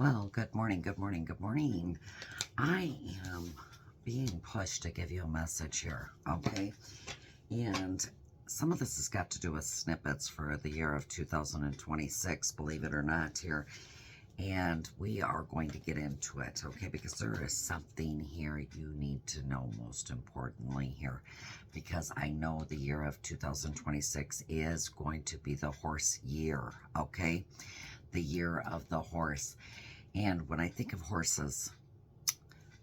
Well, good morning, good morning, good morning. I am being pushed to give you a message here, okay? And some of this has got to do with snippets for the year of 2026, believe it or not, here. And we are going to get into it, okay? Because there is something here you need to know, most importantly, here. Because I know the year of 2026 is going to be the horse year, okay? The year of the horse. And when I think of horses,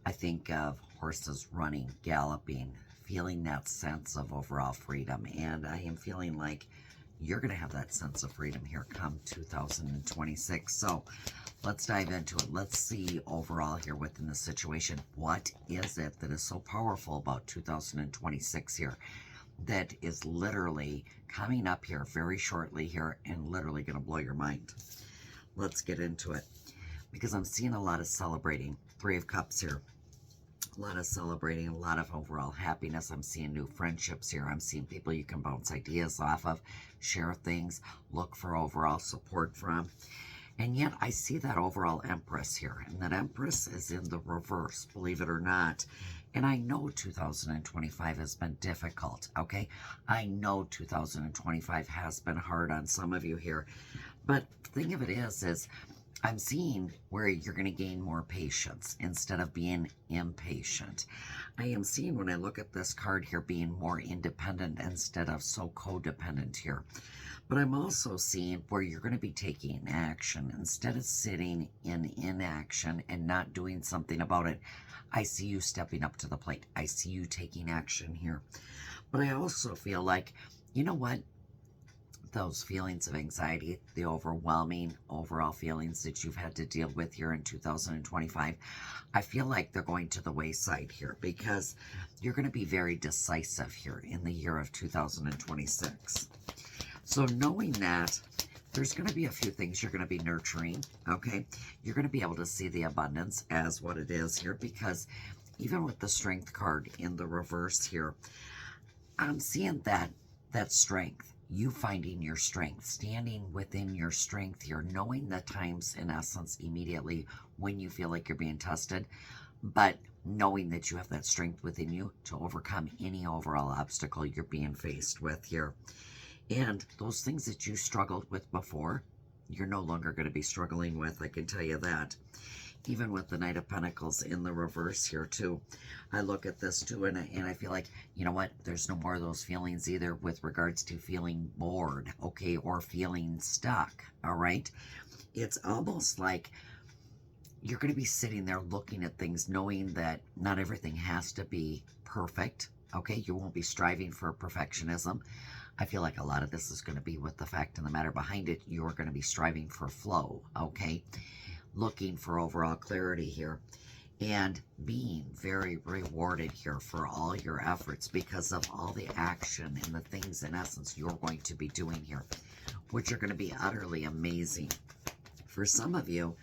I think of horses running, galloping, feeling that sense of overall freedom. And I am feeling like you're going to have that sense of freedom here come 2026. So let's dive into it. Let's see overall here within the situation. What is it that is so powerful about 2026 here that is literally coming up here very shortly here and literally going to blow your mind? Let's get into it. Because I'm seeing a lot of celebrating. Three of Cups here. A lot of celebrating, a lot of overall happiness. I'm seeing new friendships here. I'm seeing people you can bounce ideas off of, share things, look for overall support from. And yet I see that overall Empress here. And that Empress is in the reverse, believe it or not. And I know 2025 has been difficult, okay? I know 2025 has been hard on some of you here. But the thing of it is I'm seeing where you're going to gain more patience instead of being impatient. I am seeing when I look at this card here being more independent instead of so codependent here. But I'm also seeing where you're going to be taking action instead of sitting in inaction and not doing something about it. I see you stepping up to the plate. I see you taking action here. But I also feel like, you know what? Those feelings of anxiety, the overwhelming overall feelings that you've had to deal with here in 2025, I feel like they're going to the wayside here because you're going to be very decisive here in the year of 2026. So knowing that, there's going to be a few things you're going to be nurturing, okay? You're going to be able to see the abundance as what it is here because even with the Strength card in the reverse here, I'm seeing that strength. You finding your strength, standing within your strength here, knowing the times in essence immediately when you feel like you're being tested, but knowing that you have that strength within you to overcome any overall obstacle you're being faced with here. And those things that you struggled with before, you're no longer going to be struggling with, I can tell you that. Even with the Knight of Pentacles in the reverse here too. I look at this too and I feel like, you know what, there's no more of those feelings either with regards to feeling bored, okay, or feeling stuck, all right? It's almost like you're going to be sitting there looking at things knowing that not everything has to be perfect, okay? You won't be striving for perfectionism. I feel like a lot of this is going to be with the fact and the matter behind it. You're going to be striving for flow, okay? Looking for overall clarity here and being very rewarded here for all your efforts because of all the action and the things in essence you're going to be doing here, which are going to be utterly amazing. For some of you,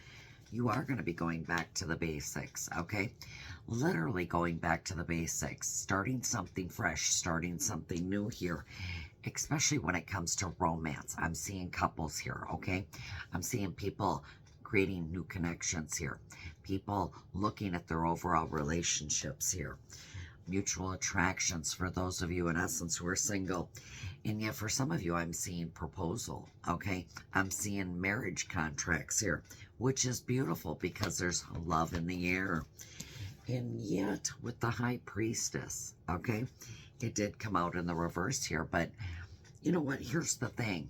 you are going to be going back to the basics, okay? Literally going back to the basics, starting something fresh, starting something new here, especially when it comes to romance. I'm seeing couples here, okay? I'm seeing people creating new connections here. People looking at their overall relationships here. Mutual attractions for those of you in essence who are single. And yet for some of you, I'm seeing proposal, okay? I'm seeing marriage contracts here, which is beautiful because there's love in the air. And yet with the High Priestess, okay? It did come out in the reverse here, but you know what? Here's the thing.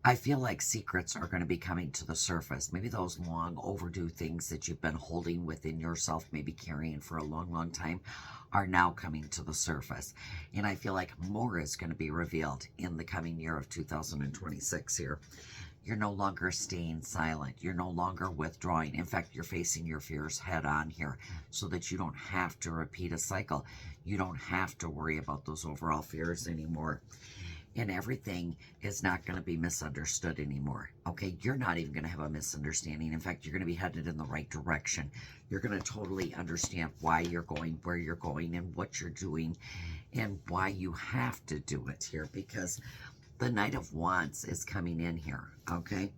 I feel like secrets are going to be coming to the surface. Maybe those long overdue things that you've been holding within yourself, maybe carrying for a long, long time, are now coming to the surface. And I feel like more is going to be revealed in the coming year of 2026 here. You're no longer staying silent. You're no longer withdrawing. In fact, you're facing your fears head on here so that you don't have to repeat a cycle. You don't have to worry about those overall fears anymore. And everything is not going to be misunderstood anymore. Okay, you're not even going to have a misunderstanding. In fact, you're going to be headed in the right direction. You're going to totally understand why you're going, where you're going, and what you're doing, and why you have to do it here, because the Knight of Wands is coming in here, okay?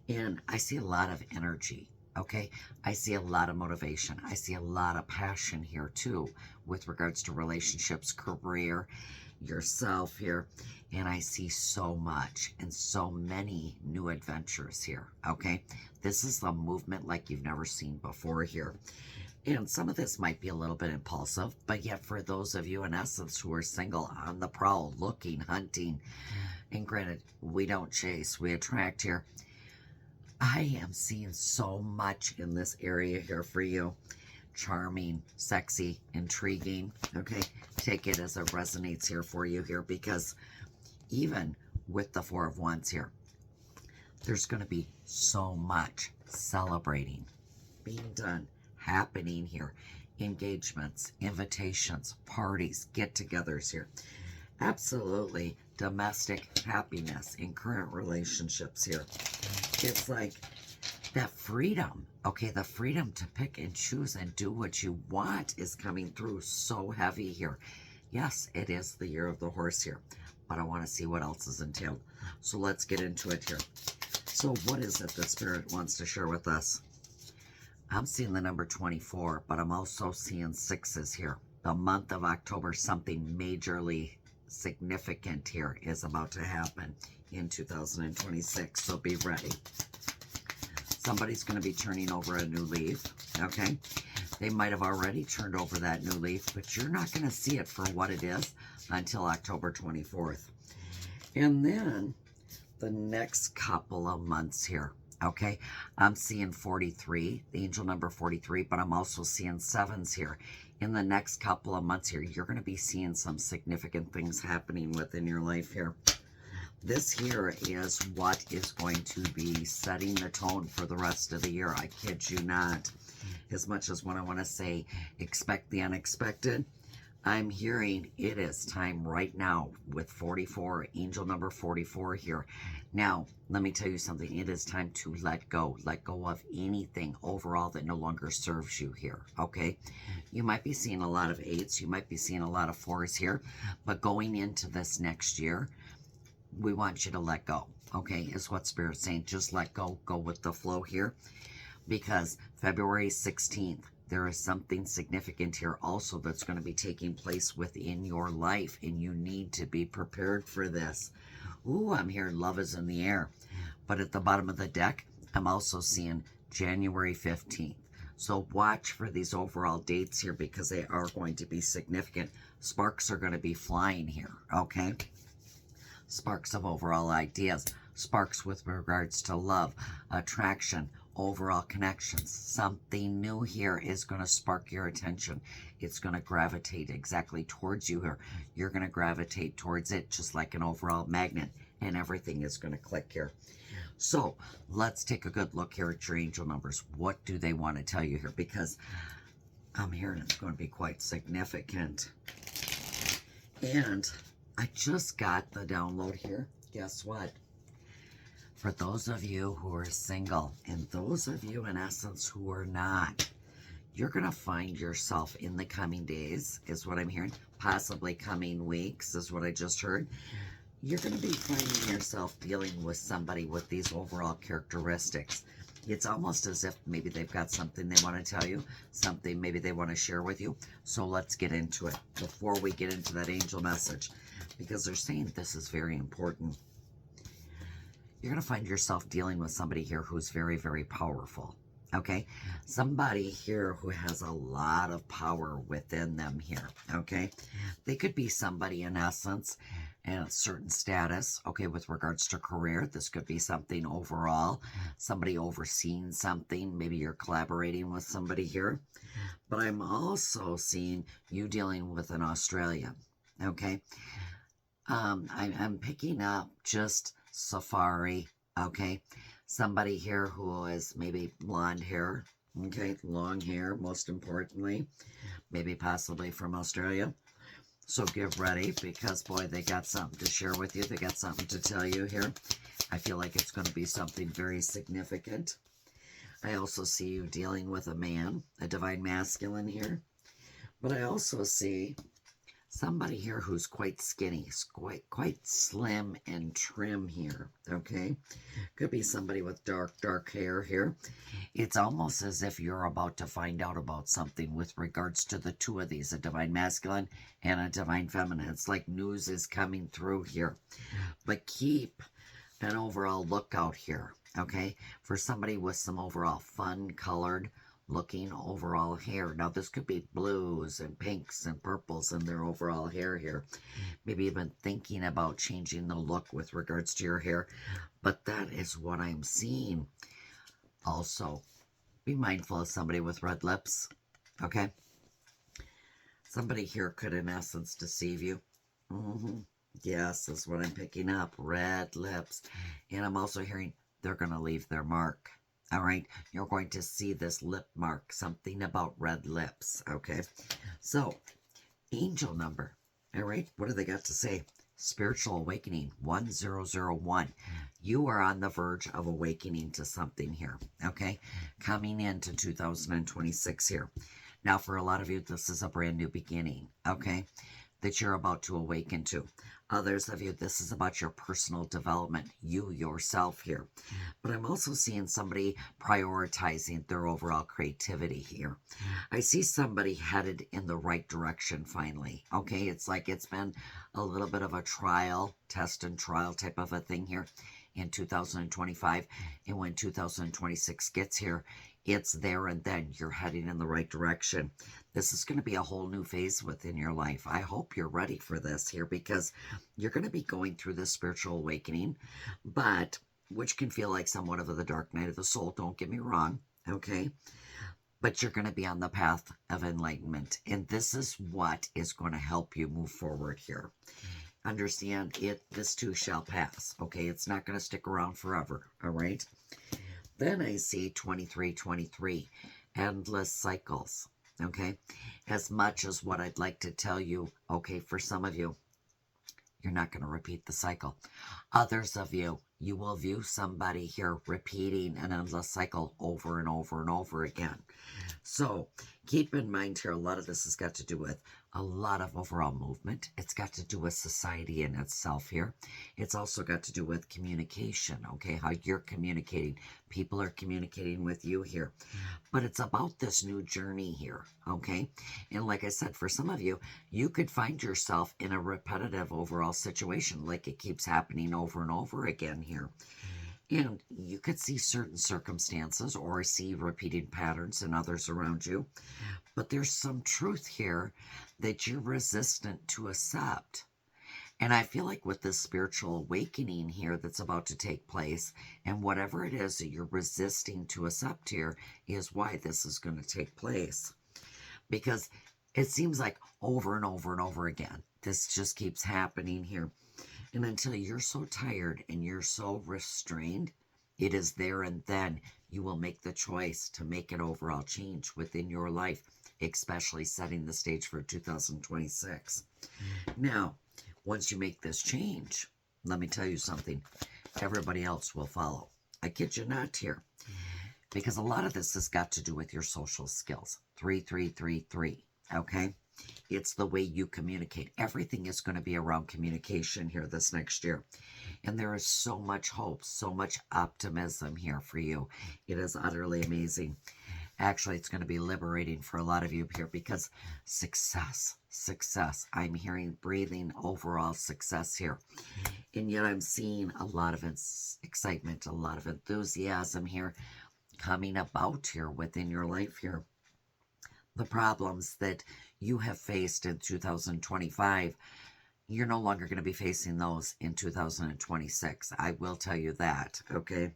And I see a lot of energy, okay? I see a lot of motivation. I see a lot of passion here too with regards to relationships, career, yourself here. And I see so much and so many new adventures here, okay? This is a movement like you've never seen before here. And some of this might be a little bit impulsive, but yet for those of you in essence who are single, on the prowl, looking, hunting, and granted, we don't chase, we attract here. I am seeing so much in this area here for you. Charming, sexy, intriguing. Okay, take it as it resonates here for you here, because even with the Four of Wands here, there's going to be so much celebrating being done, happening here. Engagements, invitations, parties, get-togethers here. Absolutely domestic happiness in current relationships here. It's like that freedom, okay, the freedom to pick and choose and do what you want is coming through so heavy here. Yes, it is the year of the horse here, but I want to see what else is entailed. So let's get into it here. So what is it that Spirit wants to share with us? I'm seeing the number 24, but I'm also seeing sixes here. The month of October, something majorly significant here is about to happen in 2026, so be ready. Somebody's going to be turning over a new leaf, okay? They might have already turned over that new leaf, but you're not going to see it for what it is until October 24th. And then the next couple of months here, okay? I'm seeing 43, the angel number 43, but I'm also seeing sevens here. In the next couple of months here, you're going to be seeing some significant things happening within your life here. This here is what is going to be setting the tone for the rest of the year. I kid you not. As much as what I want to say, expect the unexpected, I'm hearing it is time right now with 44, angel number 44 here. Now, let me tell you something. It is time to let go. Let go of anything overall that no longer serves you here, okay? You might be seeing a lot of 8s. You might be seeing a lot of 4s here. But going into this next year, we want you to let go, okay? Is what Spirit's saying. Just let go. Go with the flow here. Because February 16th, there is something significant here also that's going to be taking place within your life, and you need to be prepared for this. Ooh, I'm hearing love is in the air. But at the bottom of the deck, I'm also seeing January 15th. So watch for these overall dates here because they are going to be significant. Sparks are going to be flying here, okay? Sparks of overall ideas. Sparks with regards to love, attraction, overall connections. Something new here is going to spark your attention. It's going to gravitate exactly towards you here. You're going to gravitate towards it just like an overall magnet, and everything is going to click here. So let's take a good look here at your angel numbers. What do they want to tell you here? Because I'm hearing it's going to be quite significant. And I just got the download here. Guess what? For those of you who are single, and those of you in essence who are not, you're going to find yourself in the coming days, is what I'm hearing, possibly coming weeks, is what I just heard. You're going to be finding yourself dealing with somebody with these overall characteristics. It's almost as if maybe they've got something they want to tell you, something maybe they want to share with you. So let's get into it before we get into that angel message, because they're saying this is very important. You're going to find yourself dealing with somebody here who's very, very powerful, okay? Somebody here who has a lot of power within them here, okay? They could be somebody in essence and a certain status, okay, with regards to career. This could be something overall, somebody overseeing something. Maybe you're collaborating with somebody here. But I'm also seeing you dealing with an Australian, okay? I'm picking up just safari, okay? Somebody here who is maybe blonde hair, okay? Long hair, most importantly. Maybe possibly from Australia. So get ready because, boy, they got something to share with you. They got something to tell you here. I feel like it's going to be something very significant. I also see you dealing with a man, a divine masculine here. But I also see somebody here who's quite skinny, quite slim and trim here, okay? Could be somebody with dark hair here. It's almost as if you're about to find out about something with regards to the two of these, a divine masculine and a divine feminine. It's like news is coming through here. But keep an overall lookout here, okay? For somebody with some overall fun colored looking overall hair. Now this could be blues and pinks and purples in their overall hair here. Maybe even thinking about changing the look with regards to your hair. But that is what I'm seeing. Also, be mindful of somebody with red lips, okay? Somebody here could in essence deceive you. Yes, that's what I'm picking up. Red lips. And I'm also hearing they're going to leave their mark. All right, you're going to see this lip mark, something about red lips, okay? So, angel number, all right, what do they got to say? Spiritual awakening, 1001. You are on the verge of awakening to something here, okay? Coming into 2026 here. Now, for a lot of you, this is a brand new beginning, okay, that you're about to awaken to. Others of you, this is about your personal development, you yourself here. But I'm also seeing somebody prioritizing their overall creativity here. I see somebody headed in the right direction finally. Okay, it's like it's been a little bit of a test and trial type of a thing here in 2025. And when 2026 gets here, it's there and then. You're heading in the right direction. This is going to be a whole new phase within your life. I hope you're ready for this here because you're going to be going through this spiritual awakening, but which can feel like somewhat of the dark night of the soul. Don't get me wrong, okay? But you're going to be on the path of enlightenment, and this is what is going to help you move forward here. Understand it, this too shall pass, okay? It's not going to stick around forever, all right? Then I see 2323, endless cycles, okay? As much as what I'd like to tell you, okay, for some of you, you're not going to repeat the cycle. Others of you, you will view somebody here repeating an endless cycle over and over and over again. So keep in mind here, a lot of this has got to do with a lot of overall movement. It's got to do with society in itself here. It's also got to do with communication, okay, how you're communicating. People are communicating with you here. But it's about this new journey here, okay? And like I said, for some of you, you could find yourself in a repetitive overall situation, like it keeps happening over and over again here. And you could see certain circumstances or see repeating patterns in others around you. But there's some truth here that you're resistant to accept. And I feel like with this spiritual awakening here that's about to take place, and whatever it is that you're resisting to accept here is why this is going to take place. Because it seems like over and over and over again, this just keeps happening here. And until you're so tired and you're so restrained, it is there and then you will make the choice to make an overall change within your life, especially setting the stage for 2026. Now, once you make this change, let me tell you something, everybody else will follow. I kid you not here, because a lot of this has got to do with your social skills. 3333, okay? It's the way you communicate. Everything is going to be around communication here this next year. And there is so much hope, so much optimism here for you. It is utterly amazing. Actually, it's going to be liberating for a lot of you here because success. I'm hearing breathing overall success here. And yet I'm seeing a lot of excitement, a lot of enthusiasm here coming about here within your life here. The problems that you have faced in 2025, you're no longer going to be facing those in 2026. I will tell you that, okay?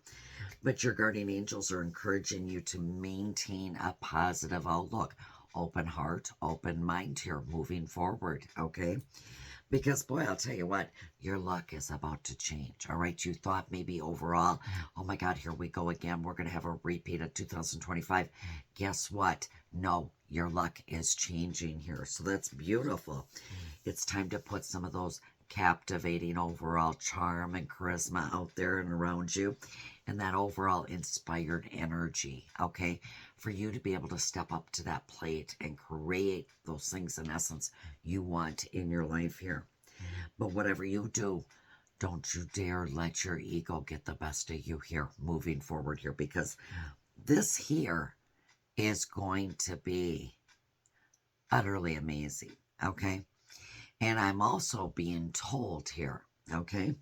But your guardian angels are encouraging you to maintain a positive outlook, open heart, open mind here, moving forward, okay? Because, boy, I'll tell you what, your luck is about to change, all right? You thought maybe overall, oh my God, here we go again. We're going to have a repeat of 2025. Guess what? No, your luck is changing here. So that's beautiful. It's time to put some of those captivating overall charm and charisma out there and around you. and that overall inspired energy, okay? For you to be able to step up to that plate and create those things in essence you want in your life here. But whatever you do, don't you dare let your ego get the best of you here moving forward here, because this here is going to be utterly amazing, okay? And I'm also being told here, okay,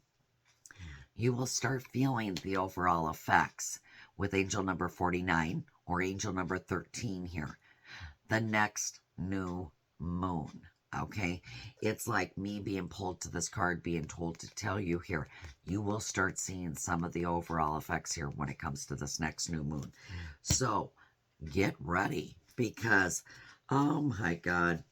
you will start feeling the overall effects with angel number 49 or angel number 13 here, the next new moon. Okay, it's like me being pulled to this card, being told to tell you here, you will start seeing some of the overall effects here when it comes to this next new moon. So get ready, because oh my God,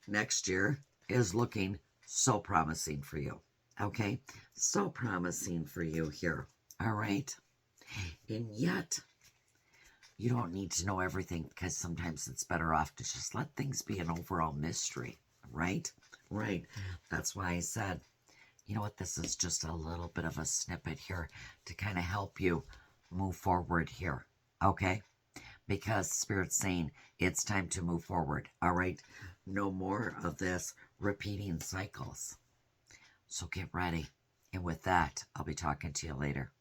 next year is looking so promising for you. Okay, so promising for you here. All right, and yet you don't need to know everything, because sometimes it's better off to just let things be an overall mystery. Right? Right. That's why I said, you know what, this is just a little bit of a snippet here to kind of help you move forward here. Okay? Because Spirit's saying it's time to move forward. All right? No more of this repeating cycles. So get ready. And with that, I'll be talking to you later.